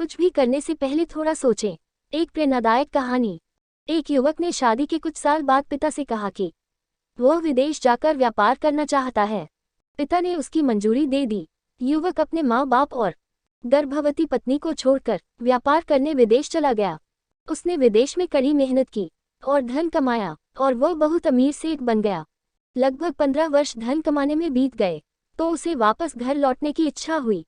कुछ भी करने से पहले थोड़ा सोचें। एक प्रेरणादायक कहानी। एक युवक ने शादी के कुछ साल बाद पिता से कहा कि वह विदेश जाकर व्यापार करना चाहता है। पिता ने उसकी मंजूरी दे दी। युवक अपने माँ बाप और गर्भवती पत्नी को छोड़कर व्यापार करने विदेश चला गया। उसने विदेश में कड़ी मेहनत की और धन कमाया और वह बहुत अमीर सेठ बन गया। लगभग 15 वर्ष धन कमाने में बीत गए तो उसे वापस घर लौटने की इच्छा हुई।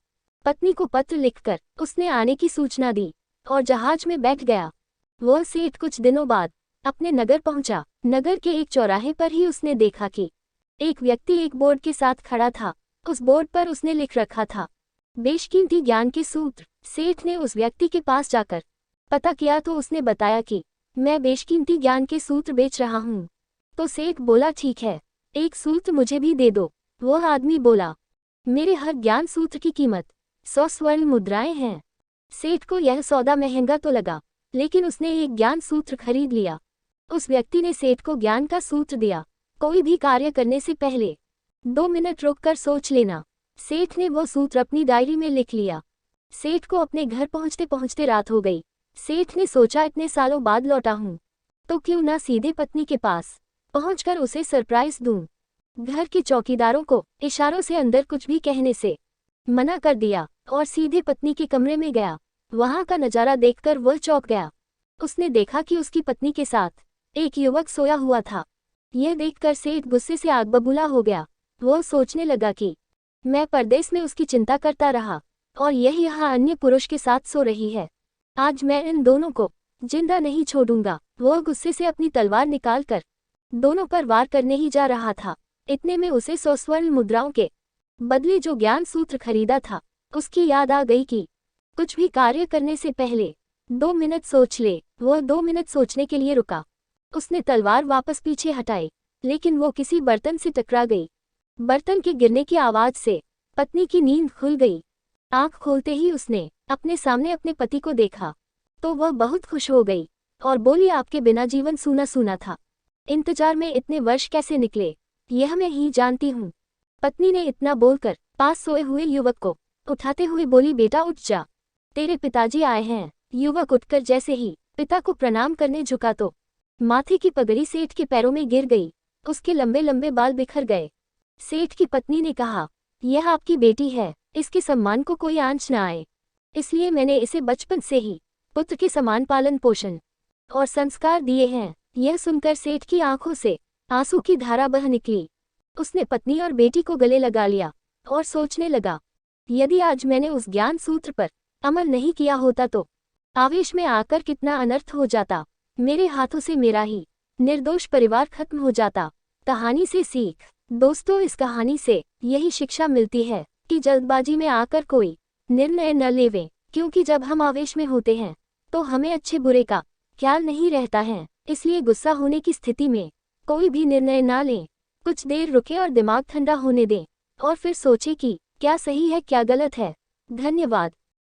पत्नी को पत्र लिखकर उसने आने की सूचना दी और जहाज में बैठ गया। वह सेठ कुछ दिनों बाद अपने नगर पहुंचा। नगर के एक चौराहे पर ही उसने देखा कि एक व्यक्ति एक बोर्ड के साथ खड़ा था। उस बोर्ड पर उसने लिख रखा था, बेशकीमती ज्ञान के सूत्र। सेठ ने उस व्यक्ति के पास जाकर पता किया तो उसने बताया कि मैं बेशकीमती ज्ञान के सूत्र बेच रहा हूँ। तो सेठ बोला, ठीक है, एक सूत्र मुझे भी दे दो। वह आदमी बोला, मेरे हर ज्ञान सूत्र की कीमत 100 स्वर्ण मुद्राएं हैं। सेठ को यह सौदा महंगा तो लगा, लेकिन उसने एक ज्ञान सूत्र खरीद लिया। उस व्यक्ति ने सेठ को ज्ञान का सूत्र दिया, कोई भी कार्य करने से पहले 2 मिनट रुककर सोच लेना। सेठ ने वो सूत्र अपनी डायरी में लिख लिया। सेठ को अपने घर पहुंचते पहुंचते रात हो गई। सेठ ने सोचा, इतने सालों बाद लौटा हूँ तो क्यों ना सीधे पत्नी के पास पहुंचकर उसे सरप्राइज दूं। घर के चौकीदारों को इशारों से अंदर कुछ भी कहने से मना कर दिया और सीधे पत्नी के कमरे में गया। वहां का नजारा देखकर वह चौंक गया। उसने देखा कि उसकी पत्नी के साथ एक युवक सोया हुआ था। यह देखकर सेठ गुस्से से आग बबूला हो गया। वह सोचने लगा कि मैं परदेश में उसकी चिंता करता रहा और यह यहाँ अन्य पुरुष के साथ सो रही है। आज मैं इन दोनों को जिंदा नहीं छोड़ूंगा। वह गुस्से से अपनी तलवार निकालकर दोनों पर वार करने ही जा रहा था। इतने में उसे 100 स्वर्ण मुद्राओं के बदले जो ज्ञान सूत्र खरीदा था उसकी याद आ गई कि कुछ भी कार्य करने से पहले 2 मिनट सोच ले। वह 2 मिनट सोचने के लिए रुका। उसने तलवार वापस पीछे हटाई, लेकिन वो किसी बर्तन से टकरा गई। बर्तन के गिरने की आवाज से पत्नी की नींद खुल गई। आंख खोलते ही उसने अपने सामने अपने पति को देखा तो वह बहुत खुश हो गई और बोली, आपके बिना जीवन सूना सूना था। इंतजार में इतने वर्ष कैसे निकले यह मैं ही जानती हूँ। पत्नी ने इतना बोलकर पास सोए हुए युवक को उठाते हुए बोली, बेटा उठ जा, तेरे पिताजी आए हैं। युवक उठकर जैसे ही पिता को प्रणाम करने झुका तो माथे की पगड़ी सेठ के पैरों में गिर गई। उसके लंबे लंबे बाल बिखर गए। सेठ की पत्नी ने कहा, यह आपकी बेटी है, इसके सम्मान को कोई आंच न आए, इसलिए मैंने इसे बचपन से ही पुत्र के समान पालन पोषण और संस्कार दिए हैं। यह सुनकर सेठ की आंखों से आंसू की धारा बह निकली। उसने पत्नी और बेटी को गले लगा लिया और सोचने लगा, यदि आज मैंने उस ज्ञान सूत्र पर अमल नहीं किया होता तो आवेश में आकर कितना अनर्थ हो जाता। मेरे हाथों से मेरा ही निर्दोष परिवार खत्म हो जाता। कहानी से सीख। दोस्तों, इस कहानी से यही शिक्षा मिलती है कि जल्दबाजी में आकर कोई निर्णय न लेवें, क्योंकि जब हम आवेश में होते हैं तो हमें अच्छे बुरे का ख्याल नहीं रहता है। इसलिए गुस्सा होने की स्थिति में कोई भी निर्णय ना लें। कुछ देर रुके और दिमाग ठंडा होने दें और फिर सोचें कि क्या सही है क्या गलत है। धन्यवाद।